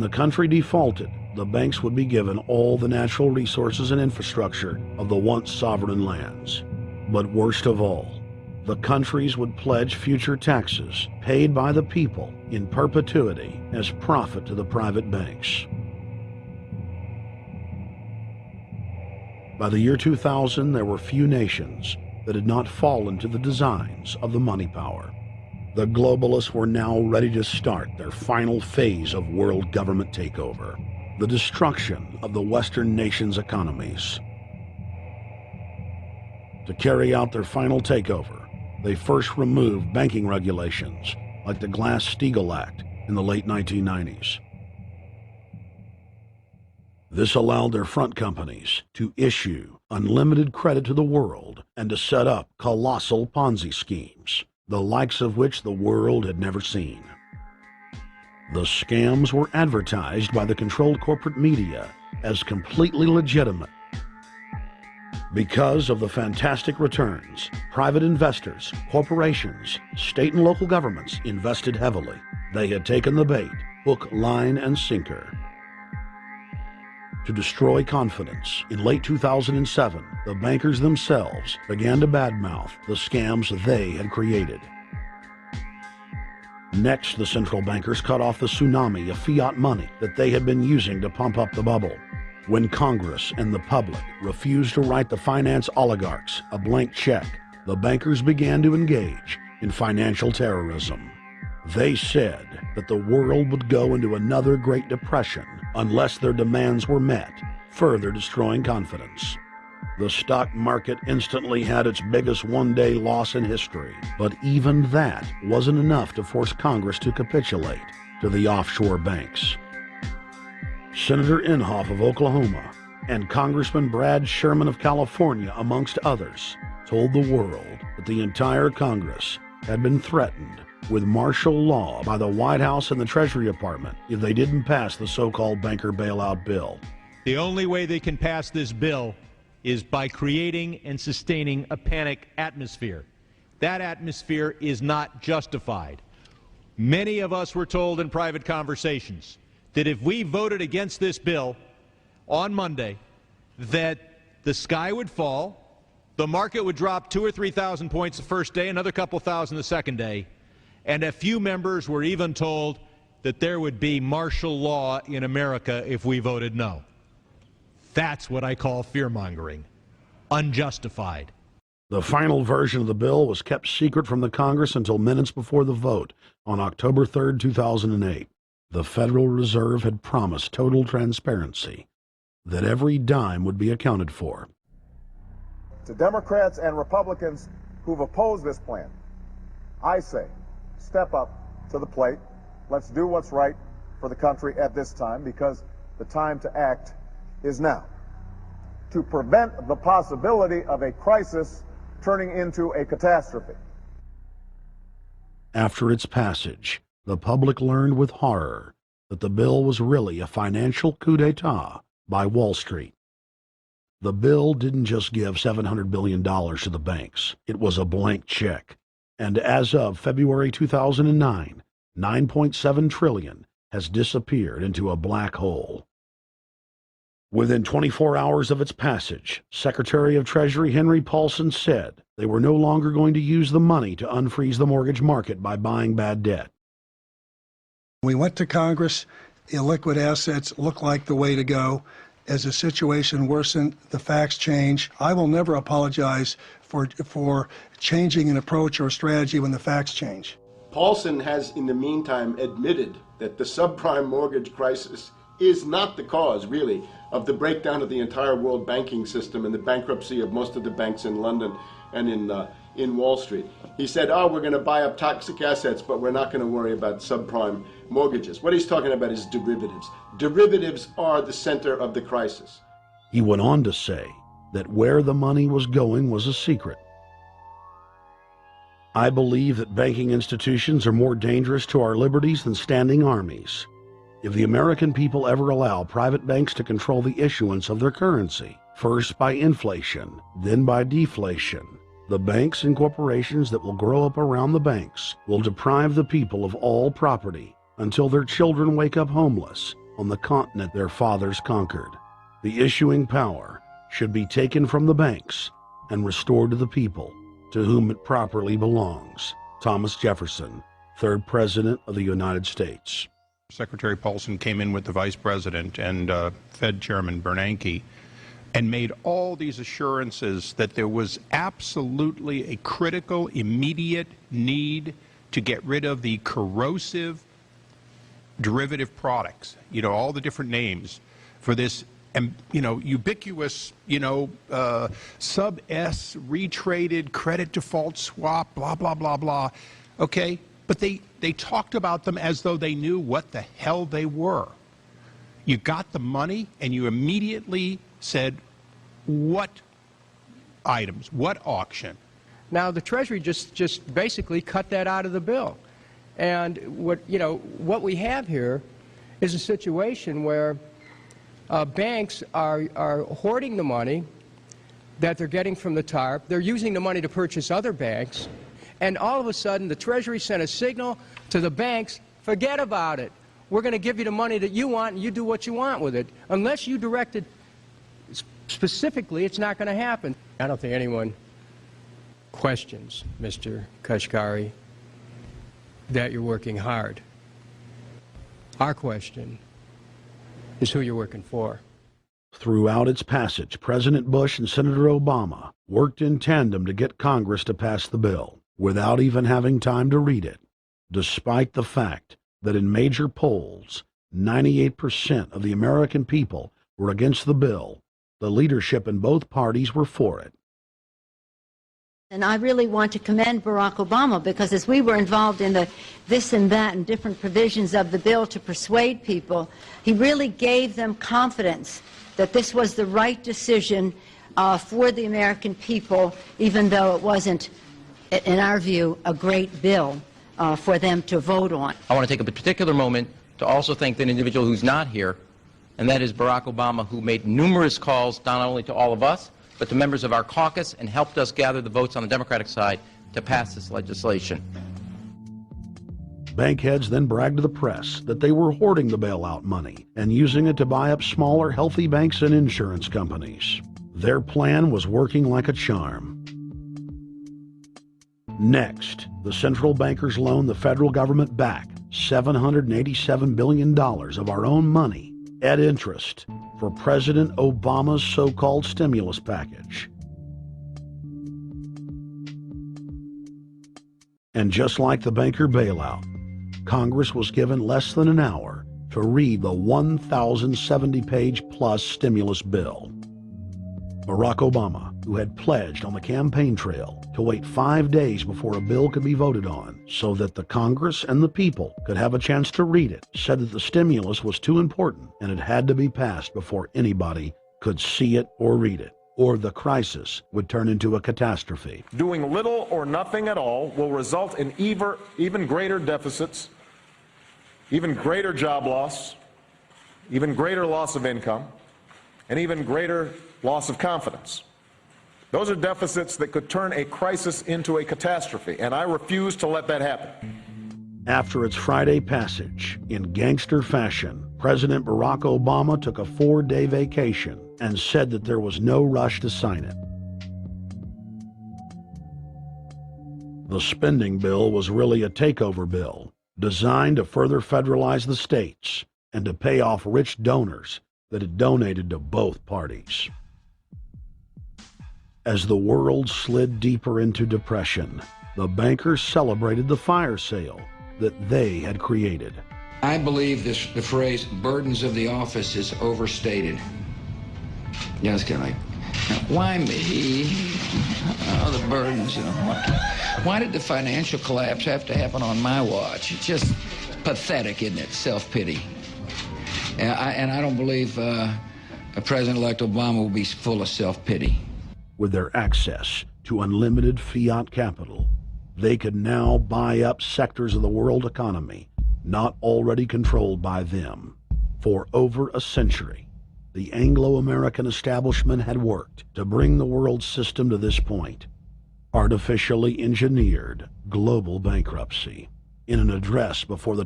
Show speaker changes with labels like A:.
A: When the country defaulted, the banks would be given all the natural resources and infrastructure of the once sovereign lands. But worst of all, the countries would pledge future taxes paid by the people in perpetuity as profit to the private banks. By the year 2000, there were few nations that had not fallen to the designs of the money power. The globalists were now ready to start their final phase of world government takeover, the destruction of the Western nations' economies. To carry out their final takeover, they first removed banking regulations like the Glass-Steagall Act in the late 1990s. This allowed their front companies to issue unlimited credit to the world and to set up colossal Ponzi schemes, the likes of which the world had never seen. The scams were advertised by the controlled corporate media as completely legitimate. Because of the fantastic returns, private investors, corporations, state and local governments invested heavily. They had taken the bait, hook, line, and sinker. To destroy confidence, in late 2007, the bankers themselves began to badmouth the scams they had created. Next, the central bankers cut off the tsunami of fiat money that they had been using to pump up the bubble. When Congress and the public refused to write the finance oligarchs a blank check, the bankers began to engage in financial terrorism. They said that the world would go into another Great Depression unless their demands were met, further destroying confidence. The stock market instantly had its biggest one-day loss in history, but even that wasn't enough to force Congress to capitulate to the offshore banks. Senator Inhofe of Oklahoma and Congressman Brad Sherman of California, amongst others, told the world that the entire Congress had been threatened with martial law by the White House and the Treasury Department if they didn't pass the so-called banker bailout bill.
B: The only way they can pass this bill is by creating and sustaining a panic atmosphere. That atmosphere is not justified. Many of us were told in private conversations that if we voted against this bill on Monday, that the sky would fall, the market would drop 2,000 or 3,000 points the first day, another couple thousand the second day, and a few members were even told that there would be martial law in America if we voted no. That's what I call fear-mongering. Unjustified.
A: The final version of the bill was kept secret from the Congress until minutes before the vote on October 3, 2008. The Federal Reserve had promised total transparency, that every dime would be accounted for.
C: To Democrats and Republicans who've opposed this plan, I say, step up to the plate. Let's do what's right for the country at this time, because the time to act is now, to prevent the possibility of a crisis turning into a catastrophe.
A: After its passage, the public learned with horror that the bill was really a financial coup d'etat by Wall Street. The bill didn't just give $700 billion to the banks. It was a blank check. And as of February 2009, $9.7 trillion has disappeared into a black hole. Within 24 hours of its passage, Secretary of Treasury Henry Paulson said they were no longer going to use the money to unfreeze the mortgage market by buying bad debt.
D: We went to Congress. Illiquid assets look like the way to go. As the situation worsened, the facts change. I will never apologize for changing an approach or strategy when the facts change.
E: Paulson has, in the meantime, admitted that the subprime mortgage crisis is not the cause, really, of the breakdown of the entire world banking system and the bankruptcy of most of the banks in London and in Wall Street. He said, oh, we're going to buy up toxic assets, but we're not going to worry about subprime mortgages. What he's talking about is derivatives. Derivatives are the center of the crisis.
A: He went on to say that where the money was going was a secret. I believe that banking institutions are more dangerous to our liberties than standing armies. If the American people ever allow private banks to control the issuance of their currency, first by inflation, then by deflation, the banks and corporations that will grow up around the banks will deprive the people of all property until their children wake up homeless on the continent their fathers conquered. The issuing power should be taken from the banks and restored to the people, to whom it properly belongs. Thomas Jefferson, 3rd President of the United States.
F: Secretary Paulson came in with the Vice President and Fed Chairman Bernanke and made all these assurances that there was absolutely a critical, immediate need to get rid of the corrosive derivative products, all the different names for this, ubiquitous, sub-S, retraded credit default swap, blah, blah, blah, blah. Okay? But they talked about them as though they knew what the hell they were. You got the money and you immediately said, what items, what auction?
G: Now the Treasury just basically cut that out of the bill. And what we have here is a situation where banks are hoarding the money that they're getting from the TARP. They're using the money to purchase other banks. And all of a sudden, the Treasury sent a signal to the banks, forget about it. We're going to give you the money that you want, and you do what you want with it. Unless you direct it specifically, it's not going to happen. I don't think anyone questions, Mr. Kashgari, that you're working hard. Our question is who you're working for.
A: Throughout its passage, President Bush and Senator Obama worked in tandem to get Congress to pass the bill, without even having time to read it, despite the fact that in major polls, 98% of the American people were against the bill. The leadership in both parties were for it.
H: And I really want to commend Barack Obama, because as we were involved in the this and that and different provisions of the bill to persuade people, he really gave them confidence that this was the right decision for the American people, even though it wasn't, in our view, a great bill for them to vote on.
I: I want to take a particular moment to also thank an individual who's not here, and that is Barack Obama, who made numerous calls not only to all of us, but to members of our caucus, and helped us gather the votes on the Democratic side to pass this legislation.
A: Bank heads then bragged to the press that they were hoarding the bailout money and using it to buy up smaller, healthy banks and insurance companies. Their plan was working like a charm. Next, the central bankers loaned the federal government back $787 billion of our own money at interest for President Obama's so-called stimulus package. And just like the banker bailout, Congress was given less than an hour to read the 1,070-page plus stimulus bill. Barack Obama, who had pledged on the campaign trail to wait 5 days before a bill could be voted on so that the Congress and the people could have a chance to read it, said that the stimulus was too important and it had to be passed before anybody could see it or read it, or the crisis would turn into a catastrophe.
C: Doing little or nothing at all will result in even greater deficits, even greater job loss, even greater loss of income, and even greater loss of confidence. Those are deficits that could turn a crisis into a catastrophe, and I refuse to let that happen.
A: After its Friday passage, in gangster fashion, President Barack Obama took a 4-day vacation and said that there was no rush to sign it. The spending bill was really a takeover bill, designed to further federalize the states and to pay off rich donors that had donated to both parties. As the world slid deeper into depression, the bankers celebrated the fire sale that they had created.
J: I believe the phrase burdens of the office is overstated. Yeah, it's kind of like, why me? Oh, the burdens, Why did the financial collapse have to happen on my watch? It's just pathetic, isn't it? Self-pity. And I don't believe President-elect Obama will be full of self-pity.
A: With their access to unlimited fiat capital, they could now buy up sectors of the world economy not already controlled by them. For over a century, the Anglo-American establishment had worked to bring the world system to this point. Artificially engineered global bankruptcy. In an address before the